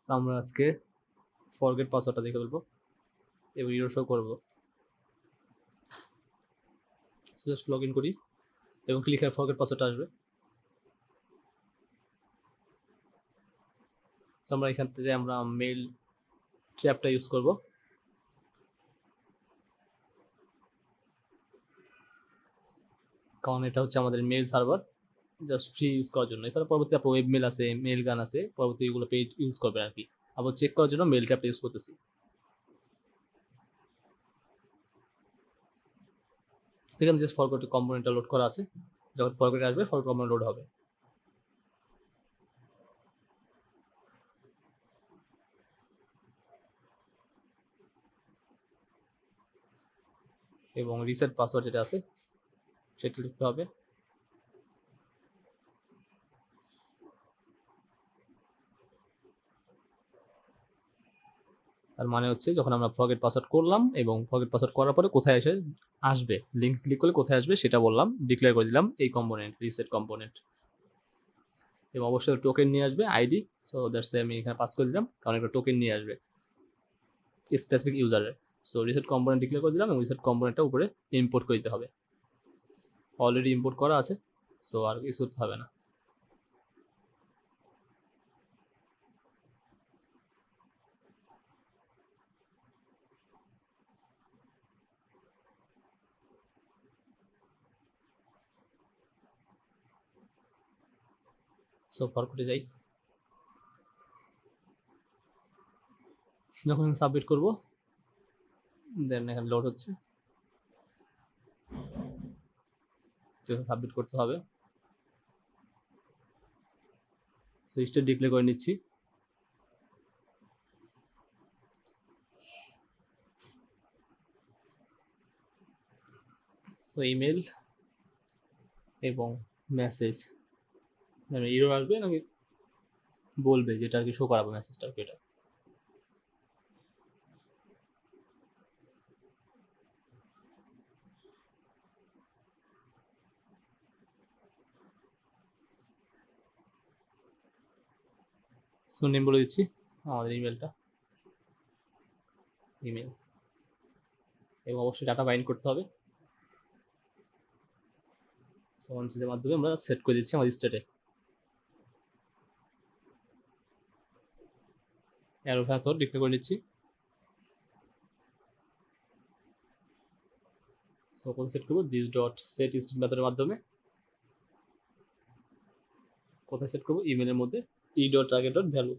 আমরা আজকে ফরগেট পাসওয়ার্ডটা দেখে ফেলবো এবং ইরর শো করবো। জাস্ট লগ ইন করি এবং ক্লিক করে ফরগেট পাসওয়ার্ডটা আসবে। আমরা এখান থেকে আমরা মেইল ট্র্যাপটা ইউজ করব। কারণ এটা হচ্ছে আমাদের mail server just free use করার জন্য। এছাড়া পরবর্তী আপনার ওয়েব মেল আছে, মেইল গান আছে, পরবর্তী এগুলো পেইড ইউজ করবেন আর কি। আবার চেক করার জন্য মেইল ট্র্যাপটা ইউজ করতেছি। সেখানে জাস্ট ফরগেট কম্পোনেন্টটা লোড করা আছে, যখন ফরগেট আসবে ফরগেট কম্পোনেন্ট লোড হবে। এবং রিসেট পাসওয়ার্ড যেটা আছে সেটা লিখতে হবে। তার মানে হচ্ছে যখন আমরা ফরগেট পাসওয়ার্ড করলাম এবং ফরগেট পাসওয়ার্ড করার পরে কোথায় এসে আসবে, লিঙ্ক ক্লিক করলে কোথায় আসবে সেটা বললাম, ডিক্লেয়ার করে দিলাম এই কম্পোনেন্ট, রিসেট কম্পোনেন্ট। এবং অবশ্যই টোকেন নিয়ে আসবে আইডি। সো দ্যাটস আমি এখানে পাস করে দিলাম, কারণ একটা টোকেন নিয়ে আসবে স্পেসিফিক ইউজারের। সো রিসেট কম্পোনেন্ট ডিক্লেয়ার করে দিলাম এবং রিসেট কম্পোনেন্টটা উপরে ইম্পোর্ট করে দিতে হবে। অলরেডি ইম্পোর্ট করা আছে, সো আর কিছু করতে হবে না। সো ফরগেটে যাই। যখন সাবমিট করব দেন এখানে লোড হচ্ছে, সাবমিট করতে হবে। সো স্টেট ডিক্লেয়ার করে নিচ্ছি। তো ইমেল এবং মেসেজ ইরর আসবে নাকি বলবে যেটা আর কি শো করাবো মেসেজটা আর কি। এটা সো নেম বলে দিচ্ছি আমাদের ইমেলটা, ইমেল। এবং অবশ্যই ডাটা বাইন্ড করতে হবে। সো অনসেজের মাধ্যমে আমরা সেট করে দিচ্ছি আমাদের স্টেটে। অ্যারো ভ্যাথর ডিক্লেয়ার করে নিচ্ছি। সো কোথায় সেট করবো, দিস ডট সেট স্টেট মেথডের মাধ্যমে। কোথায় সেট করবো, ইমেলের মধ্যে E dot target dot value.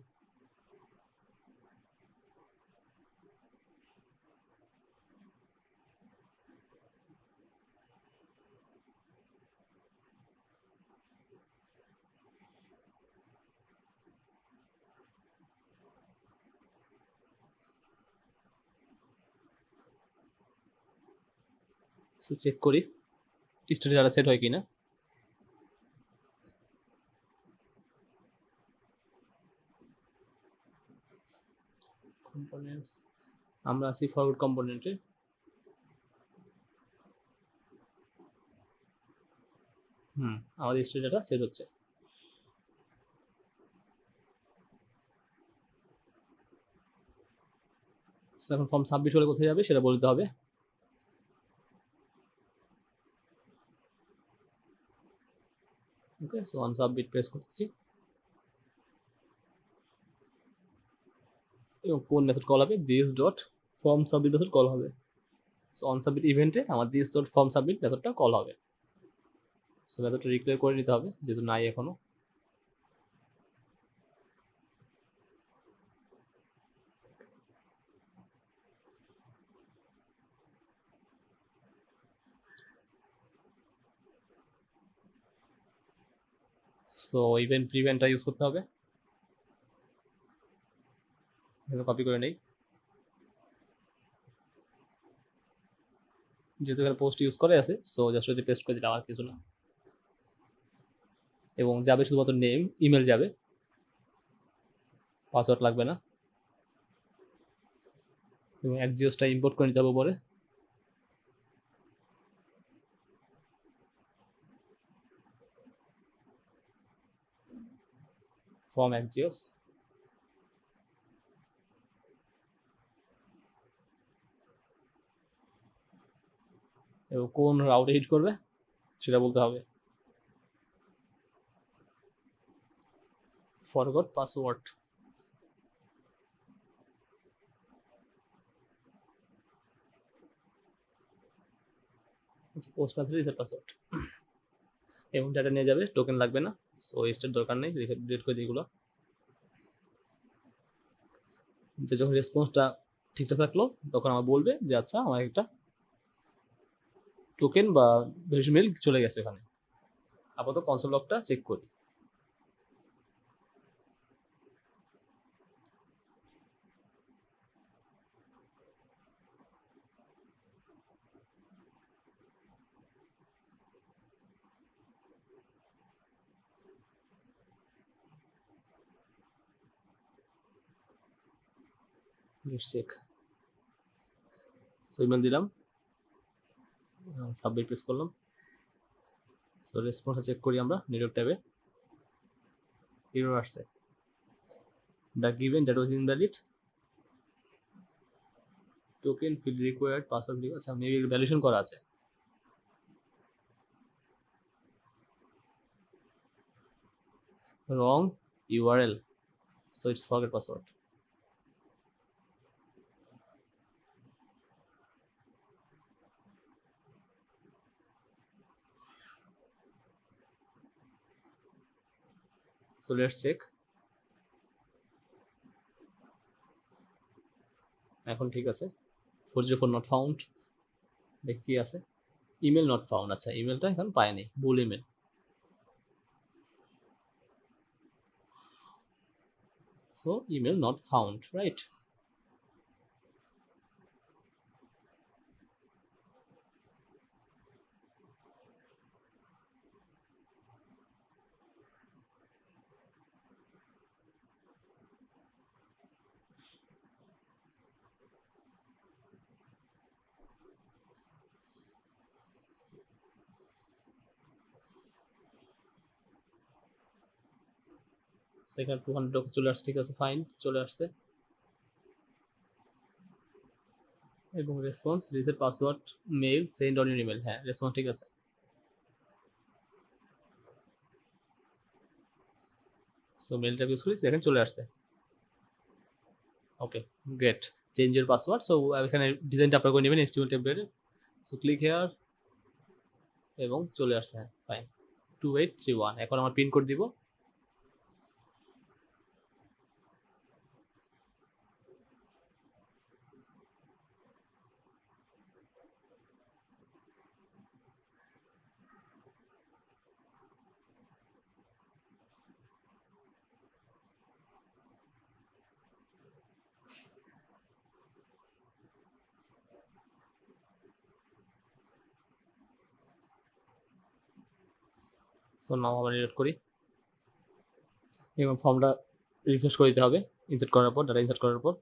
So check করি স্টেটে ডাটা সেট হয় কিনা। কম্পোনেন্টস, আমরা আছি ফরওয়ার্ড কম্পোনেন্টে। আমাদের স্টেট ডাটা সেট হচ্ছে। সো এখন ফর্ম সাবমিট হলে কোথায় যাবে সেটা বলতে হবে। Okay, so on submit press করতেছি এবং কোন মেথড কল হবে, this dot form submit method call হবে। সো অন সাবমিট ইভেন্টে আমার দিস ডট ফর্ম সাবমিট মেথডটা কল হবে। সো মেথডটা ডিক্লেয়ার করে নিতে হবে যেহেতু নাই এখনো। সো ইভেন্ট প্রিভেন্টটা ইউজ করতে হবে, কপি করে নেই যেহেতু এখানে পোস্ট ইউজ করে আছে। সো জাস্ট যদি পেস্ট করে দিলাম, আর কিছু না। এবং যাবে শুধুমাত্র নেম, ইমেল যাবে, পাসওয়ার্ড লাগবে না। এবং এক্সজিওসটা ইম্পোর্ট করে নিতে হবে পরে। ফর্ম এক্সজিওস এবং কোন রাউটে হিট করবে সেটা বলতে হবে। Forgot password, post method reset password, এবং ডাটা নিয়ে যাবে, টোকেন লাগবে না, সো স্টেট দরকার নেই, ডিলিট করে দিই এগুলো। যে যখন রেসপন্সটা ঠিকঠাক থাকলো তখন আমার বলবে যে আচ্ছা আমার একটা টোকেন বা ভ্যালিডেশন মেল চলে গেছে এখানে। আপাতত কনসোল লগটা চেক করি। চেক, সো ইমেল দিলাম, সাবমিট প্রেস করলাম। সো রেসপন্সটা চেক করি আমরা নেটওয়ার্ক ট্যাবে, এরর আসছে, the given that was invalid, token field required password, আচ্ছা মেবি ভ্যালিডেশন করা আছে। wrong URL, so it's forget password. So let's check, এখন ঠিক আছে। 404 not found, দেখ কি আছে, ইমেল নট ফাউন্ড, আচ্ছা ইমেলটা এখন পাইনি, ভুল email. So email not found, right. সেখানে 200 চলে আসছে, ঠিক আছে ফাইন, চলে আসছে। এবং response reset password mail send on your email, হ্যাঁ রেসপন্স ঠিক আছে। সো মেলটা ইউজ করি, এখানে চলে আসছে। Okay great, change your password. So এখানে ডিজাইনটা আপনার করে নেবেন HTML টেমপ্লেটে। সো ক্লিক হেয়ার, এবং চলে আসছে, হ্যাঁ ফাইন, 2831। এখন আমার পিন কোড দিব, সো নাও আবার এডিট করি, এবং ফর্মটা রিফ্রেশ করে দিতে হবে ইনসার্ট করার পর, ডাটা ইনসার্ট করার পর,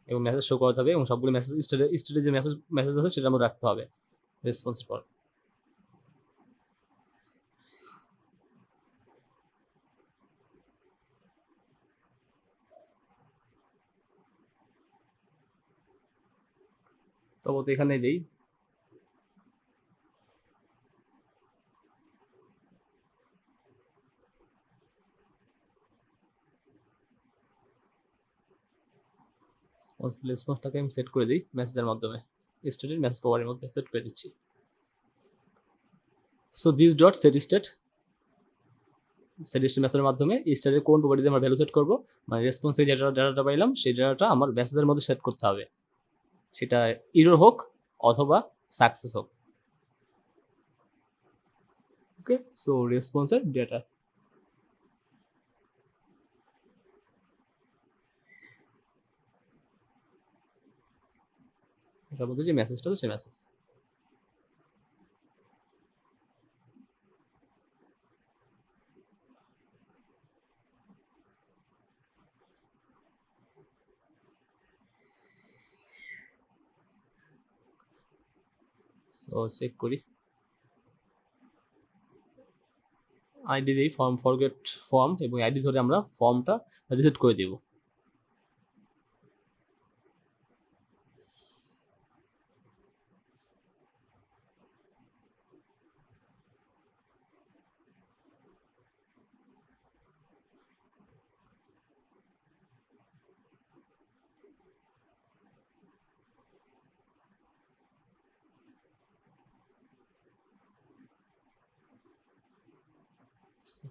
এবং মেসেজ শো করাতে হবে, এবং সবগুলো মেসেজ স্টেটে যে মেসেজ আছে সেটার মধ্যে রাখতে হবে রেসপন্সের পর। তবে তো এখানে দিই, রেসপন্সটাকে আমি সেট করে দিই মেসেজের মাধ্যমে, স্টেটের মেসেজ পাওয়ারের মধ্যে সেট করে দিচ্ছি। So this dot set state, set state মেথডের মাধ্যমে স্টেটের কোন প্রপার্টিতে আমরা ভ্যালু সেট করবো, মানে রেসপন্সে যে ডাটাটা পাইলাম সেই ডাটাটা আমার মেসেজের মধ্যে সেট করতে হবে, সেটা ইরর হোক অথবা সাকসেস হোক। ওকে, সো রেসপন্সের ডেটা, এটার মধ্যে যে মেসেজটা আছে সেই মেসেজ। সো চেক করি, আইডি দিই ফর্ম ফরগেট ফর্ম, এবং আইডি ধরে আমরা ফর্মটা রিসেট করে দিব।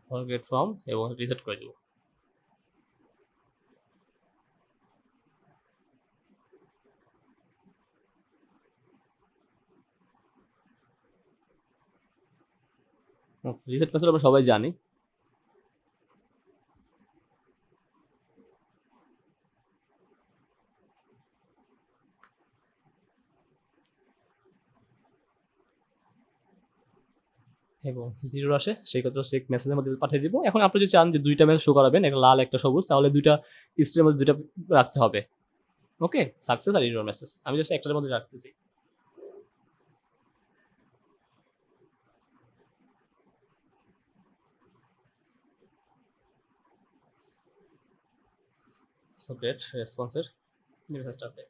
ফরগেট ফর্ম এবং রিসেট করে দেব। রিসেট মেথড আমরা সবাই জানি। এবং জিরো আসে সেই ক্ষেত্রে চেক মেসেজের মধ্যে পাঠিয়ে দিব। এখন আপনি যদি চান যে দুইটা মেসেজ শো করাবেন, একটা লাল একটা সবুজ, তাহলে দুইটা স্ট্রিমের মধ্যে দুইটা রাখতে হবে। ওকে, সাকসেস আর এরর মেসেজ আমি জাস্ট একটার মধ্যে রাখতেছি। সো গ্রেট, রেসপন্সের মেসেজটা আছে।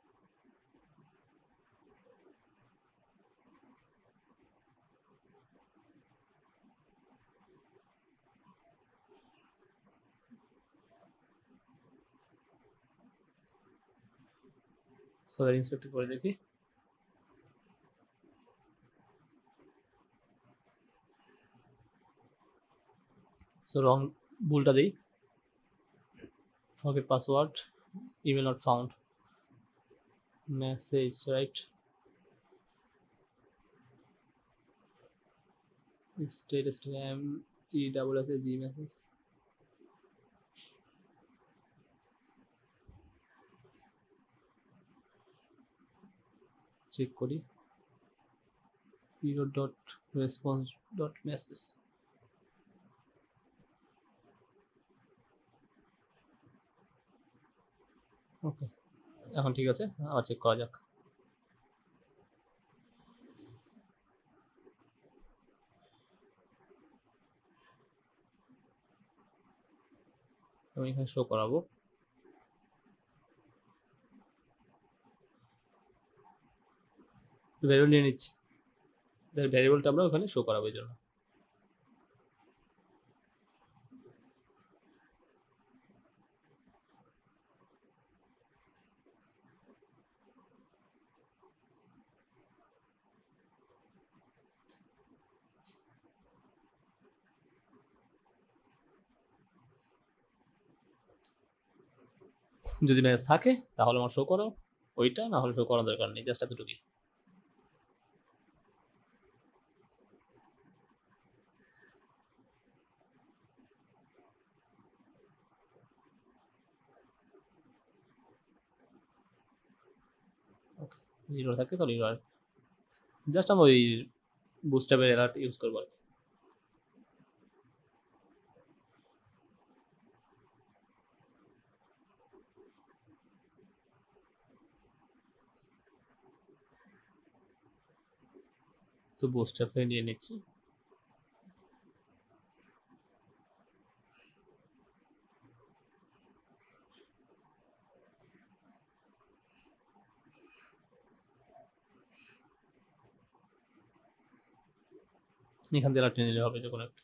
সো এর ইন্সপেক্ট করে দেখি। সো রং ভুলটা দিই, forget password, email not found, message right, state স্ট্যাম E double S G message. Check করি, error dot response dot message। Okay, এখন ঠিক আছে, আবার চেক করা যাক। আমি এখানে শো করাবো, ভ্যারিয়েবল নিয়ে নিচ্ছি, ভ্যারিয়েবলটা আমরা ওখানে শো করাবো এই জন্য। যদি ম্যাচ থাকে তাহলে আমার শো করো ওইটা, না হলে শো করার দরকার নেই, জাস্ট এতটুকুই। ওকে, জিরো থাকে তাহলে জিরো, জাস্ট আমি ওই বুস্টআপের অ্যালার্ট ইউজ করবো। তো বুস্টআপ থেকে নিয়ে নিচ্ছি। এখান থেকে অ্যালার্ট নিলে হবে যখন একটা।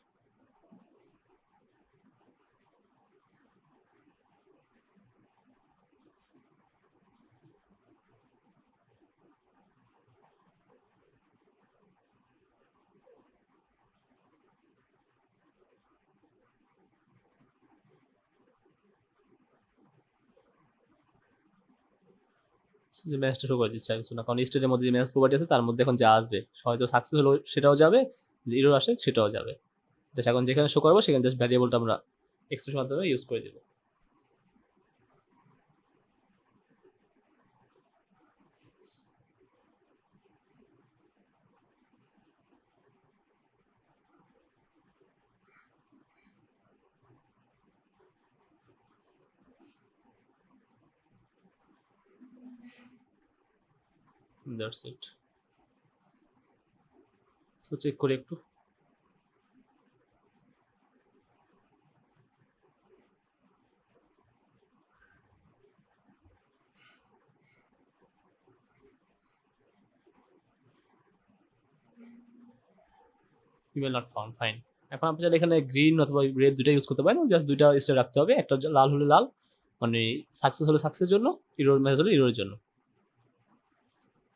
যে ম্যাচটা শো করে দিচ্ছে আর কিছু না, কারণ স্টেটের মধ্যে যে ম্যাচ প্রপার্টি আছে তার মধ্যে এখন যা আসবে, হয়তো সাকসেস হলো সেটাও যাবে, যে এরর আসে সেটাও যাবে। জাস্ট এখন যেখানে শো করবো সেখানে জাস্ট ভ্যারিয়েবলটা আমরা এক্সপ্রেশন মাধ্যমে ইউজ করে দেবো। That's it. তো চেক করি একটু। Email not found, fine. এখন আপনি চাইলে এখানে গ্রিন অথবা রেড দুইটা ইউজ করতে পারেন, জাস্ট দুইটা স্টেট রাখতে হবে, একটা লাল হলে লাল মানে সাকসেস হলে সাকসেসের জন্য, ইরোর মেসেজ হলে ইরোরের জন্য।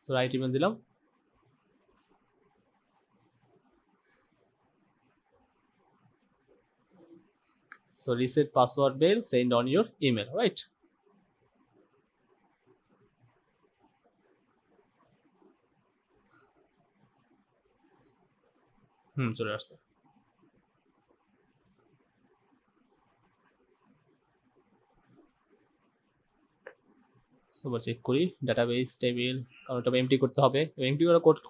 তো রাইট ইমেল দিলাম। So reset password mail send on your email, right? চলে আসছে। সো চেক করি ডাটাবেস টেবিল, কারণ এটা এমটি করতে হবে, এমটি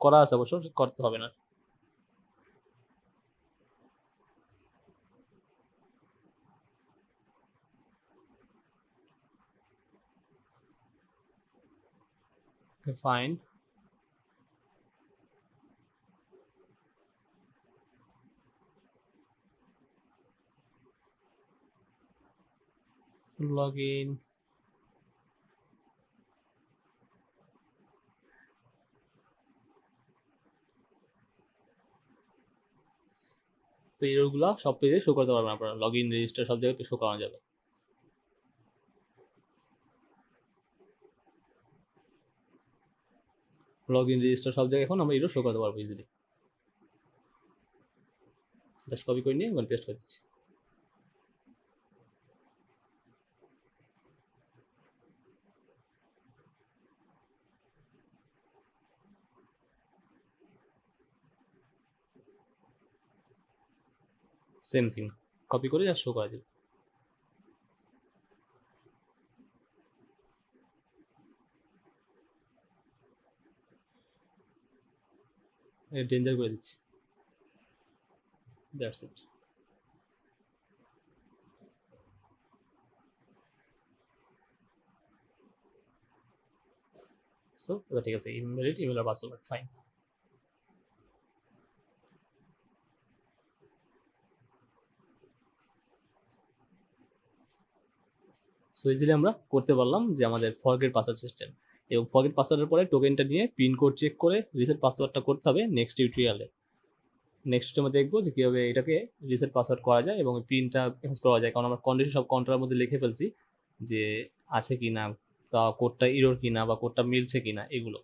করা আছে অবশ্য, করতে হবে না। ফাইন, লগ ইন, তো এরগুলা সব পেজে শো করতে পারবেন আপনারা, লগ ইন রেজিস্টার সব জায়গায় শো করানো যাবে। লগ ইন রেজিস্টার সব জায়গায় এখন আমরা এরও শো করতে পারবো ইজিলি। জাস্ট কপি করে নিয়ে পেস্ট করে দিচ্ছি। সেম থিং কপি করে জাস্ট শো করে দিই। ডেঞ্জার করে দিচ্ছি, দ্যাটস ইট। সো এবার ঠিক আছে, ইমেল আর পাসওয়ার্ড ফাইন। সো ইজিলি আমরা করতে পারলাম যে আমাদের ফরগেট পাসওয়ার্ড সিস্টেম, এবং ফরগেট পাসওয়ার্ডের পরে টোকেনটা নিয়ে পিন কোড চেক করে রিসেট পাসওয়ার্ডটা করতে হবে নেক্সট টিউটোরিয়ালে। নেক্সট আমরা দেখবো যে কীভাবে এটাকে রিসেট পাসওয়ার্ড করা যায় এবং পিনটা ইউজ করা যায়, কারণ আমরা কন্ডিশন সব কাউন্টারের মধ্যে লিখে ফেলছি যে আছে কি না, বা কোডটা ইরোর কিনা বা কোডটা মিলছে কিনা এগুলো।